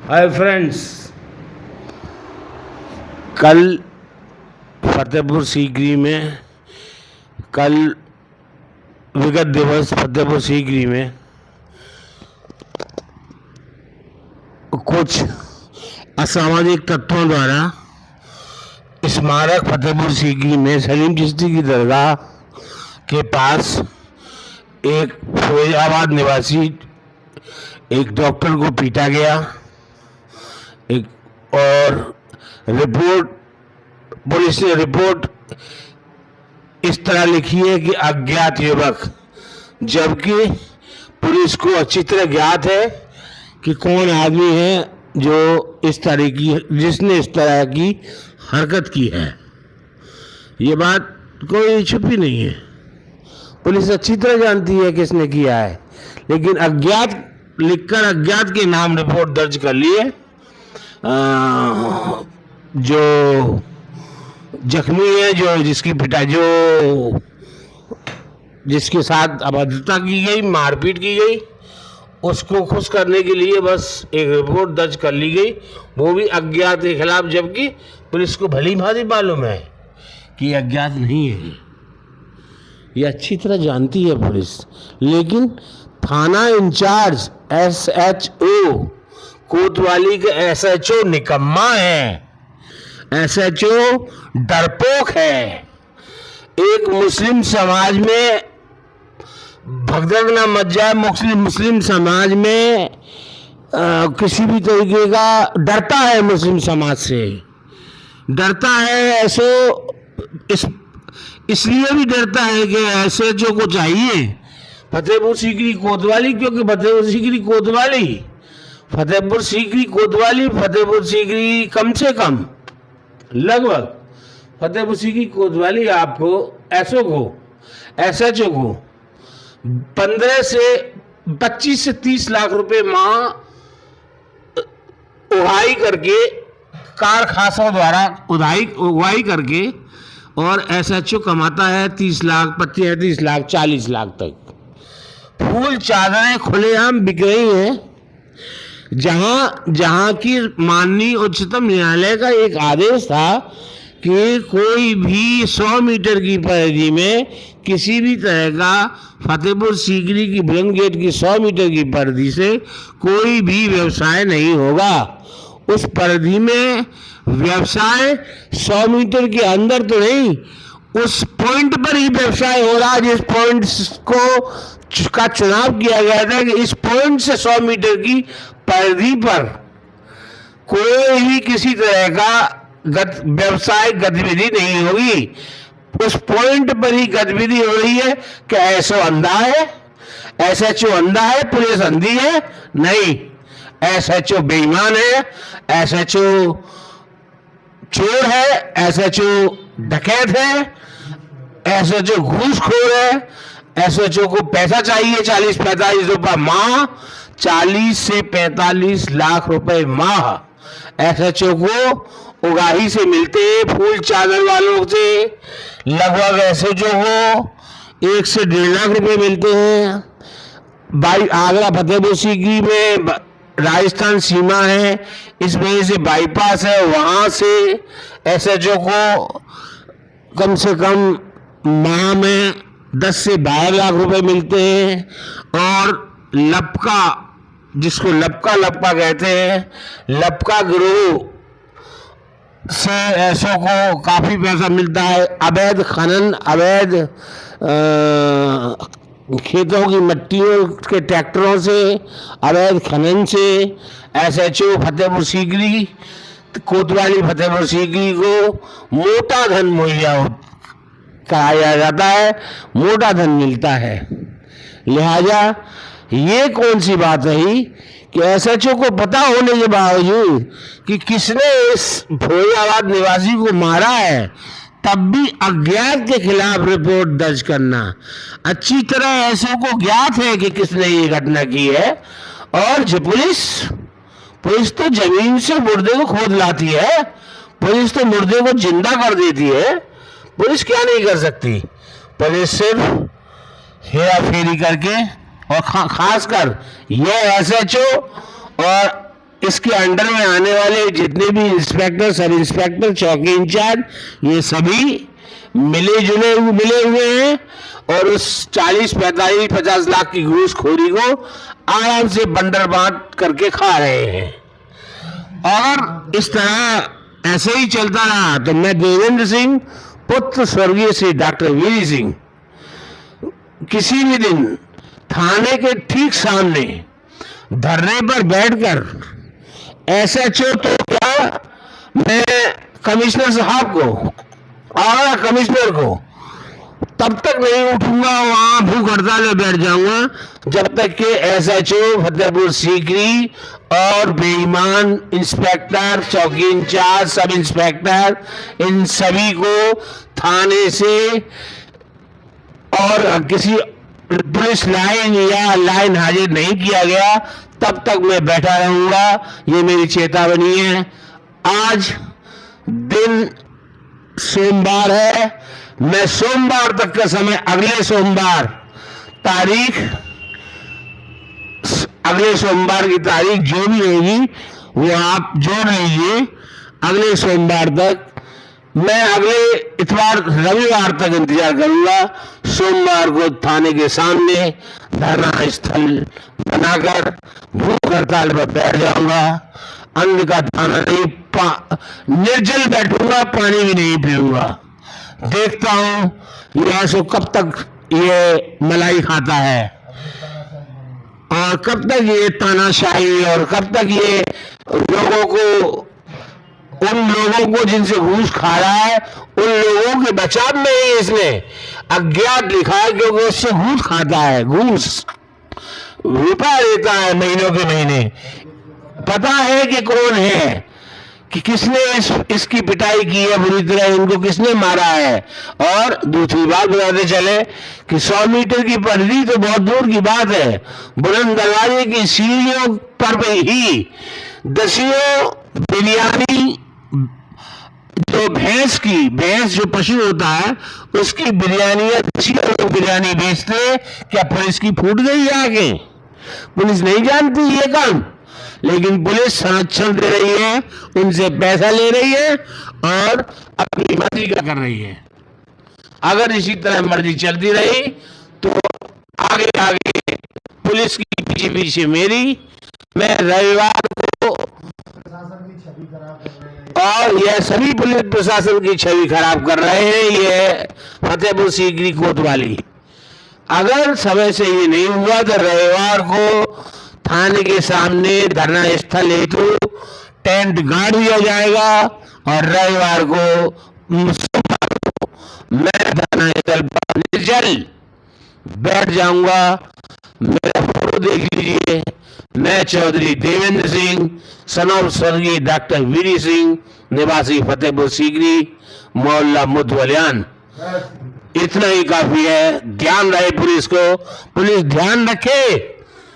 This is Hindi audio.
हाय फ्रेंड्स, कल फतेहपुर सीकरी में कल विगत दिवस फतेहपुर सीकरी में कुछ असामाजिक तत्वों द्वारा स्मारक फतेहपुर सीकरी में सलीम चिश्ती की दरगाह के पास एक फैजाबाद निवासी एक डॉक्टर को पीटा गया। और पुलिस ने रिपोर्ट इस तरह लिखी है कि अज्ञात युवक, जबकि पुलिस को अच्छी तरह ज्ञात है कि कौन आदमी है जिसने इस तरह की हरकत की है। ये बात कोई छुपी नहीं है, पुलिस अच्छी तरह जानती है किसने किया है, लेकिन अज्ञात लिखकर अज्ञात के नाम रिपोर्ट दर्ज कर लिए। जो जख्मी है, जिसके साथ अभद्रता की गई, मारपीट की गई, उसको खुश करने के लिए बस एक रिपोर्ट दर्ज कर ली गई, वो भी अज्ञात के खिलाफ, जबकि पुलिस को भली भांति मालूम है कि अज्ञात नहीं है। ये अच्छी तरह जानती है पुलिस, लेकिन थाना इंचार्ज SHO कोतवाली के SHO निकम्मा है, SHO डरपोक है। एक मुस्लिम समाज में भगदड़ न मच जाए, मुस्लिम समाज में किसी भी तरीके का डरता है, मुस्लिम समाज से डरता है। इसलिए भी डरता है कि SHO को चाहिए फतेहपुर सीकरी कोतवाली, क्योंकि फतेहपुर सीकरी कम से कम लगभग फतेहपुर सीकरी कोतवाली आपको SHO को 25 से 30 लाख रुपए माह उगाही करके, कार खासों द्वारा उगाही करके, और SHO कमाता है 30 लाख, 35 लाख, 40 लाख तक। फूल चादरें खुलेआम बिक रही हैं। जहां की माननीय उच्चतम न्यायालय का एक आदेश था कि कोई भी 100 मीटर की परिधि में किसी भी तरह का फतेहपुर सीकरी की बुलंद गेट की 100 मीटर की परिधि से कोई भी व्यवसाय नहीं होगा। उस परिधि में व्यवसाय 100 मीटर के अंदर तो नहीं, उस पॉइंट पर ही व्यवसाय हो रहा, जिस पॉइंट का चुनाव किया गया था कि इस पॉइंट से 100 मीटर की परिधि पर कोई भी किसी तरह का व्यवसाय गतिविधि नहीं होगी। उस पॉइंट पर ही गतिविधि हो रही है। क्या SHO अंधा है? SHO अंधा है? पुलिस अंधी है? नहीं, SHO बेईमान है, SHO चोर है, SHO डकैत है, SHO घूसखोर है, SHO को पैसा चाहिए 40-45 रुपये माह, 40 से 45 लाख रुपए माह SHO को उगाही से मिलते हैं। फूल चादर वालों से लगभग SHO को 1 से 1.5 लाख रुपए मिलते हैं। आगरा फतेहपुर सीकरी में राजस्थान सीमा है, इस वजह से बाईपास है, वहां से SHO को कम से कम माह में 10 से 12 लाख रुपए मिलते हैं। और लपका, जिसको लपका कहते हैं, लपका गिरोह से SHO को काफी पैसा मिलता है। अवैध खनन, अवैध खेतों की मिट्टियों के ट्रैक्टरों से, अवैध खनन से SHO फतेहपुर सीकरी कोतवाली फतेहपुर सीकरी को मोटा धन मुहैया कराया जाता है, मोटा धन मिलता है। लिहाजा ये कौन सी बात रही कि SHO को पता होने के बावजूद कि किसने इस फैजाबाद निवासी को मारा है, तब भी अज्ञात के खिलाफ रिपोर्ट दर्ज करना। अच्छी तरह SHO को ज्ञात है कि किसने ये घटना की है, और जो पुलिस तो जमीन से मुर्दे को खोद लाती है, पुलिस तो मुर्दे को जिंदा कर देती है। पुलिस क्या नहीं कर सकती? पुलिस सिर्फ हेरा फेरी करके, और खासकर यह SHO और इसके अंडर में आने वाले जितने भी इंस्पेक्टर, सब इंस्पेक्टर, चौकी इंचार्ज, ये सभी मिले हुए हैं और उस 40, 45, 50 लाख की घूसखोरी को आराम से बंडर बांट करके खा रहे हैं। और इस तरह ऐसे ही चलता रहा तो मैं देवेंद्र सिंह, पुत्र स्वर्गीय श्री डॉक्टर वीरी सिंह, किसी भी दिन थाने के ठीक सामने धरने पर बैठकर एसएचओ तो क्या, मैं कमिश्नर साहब को और कमिश्नर को तब तक नहीं उठूंगा, वहां भूख हड़ताल में बैठ जाऊंगा जब तक कि एसएचओ फतेहपुर सीकरी और बेईमान इंस्पेक्टर, चौकी इंचार्ज, सब इंस्पेक्टर, इन सभी को थाने से और किसी पुलिस लाइन या लाइन हाजिर नहीं किया गया, तब तक मैं बैठा रहूंगा। ये मेरी चेतावनी है। आज दिन सोमवार है, मैं सोमवार तक का समय, अगले सोमवार तारीख, अगले सोमवार की तारीख जो भी होगी वो आप जोड़ लीजिए। अगले सोमवार तक मैं, अगले इतवार, रविवार तक इंतजार करूंगा। सोमवार को थाने के सामने धरना स्थल बनाकर भूख हड़ताल पर बैठ जाऊंगा। अन्न का दाना नहीं, निर्जल बैठूंगा, पानी भी नहीं पीऊंगा। देखता हूं यहाँ से कब तक ये मलाई खाता है और कब तक ये तानाशाही और कब तक ये लोगों को, उन लोगों को जिनसे घूस खा रहा है, उन लोगों के बचाव में ही इसने अज्ञात लिखा है, क्योंकि उससे घूस खाता है, घूस रुपया देता है महीनों के महीने। पता है कि कौन है, कि किसने इसकी पिटाई की है बुरी तरह, इनको किसने मारा है। और दूसरी बात बताते चले कि 100 मीटर की परिधि तो बहुत दूर की बात है, बुलंद दरवाजे की सीढ़ियों पर ही दसियों बिरयानी, जो भैंस जो पशु होता है उसकी बिरयानी, बिरयानी बेचते। क्या पुलिस की फूट गई आगे? पुलिस नहीं जानती ये काम, लेकिन पुलिस संरक्षण दे रही है, उनसे पैसा ले रही है और अपनी मर्जी का कर रही है। अगर इसी तरह मर्जी चलती रही तो आगे आगे पुलिस की पीछे पीछे मेरी, मैं रविवार को, और यह सभी पुलिस प्रशासन की छवि खराब कर रहे हैं, ये फतेहपुर सीकरी कोतवाली। अगर समय से ये नहीं हुआ तो रविवार को थाने के सामने धरना स्थल हेतु टेंट गाड़ दिया जाएगा और रविवार को मैं धरना स्थल पर निर्जल बैठ जाऊंगा। मेरा फोटो देख लीजिए, मैं चौधरी देवेंद्र सिंह, सन ऑफ स्वर्गीय डॉक्टर वीरी सिंह, निवासी फतेहपुर सीकरी, मोहल्ला मुतवलियान। इतना ही काफी है। ध्यान रहे पुलिस को, पुलिस ध्यान रखे।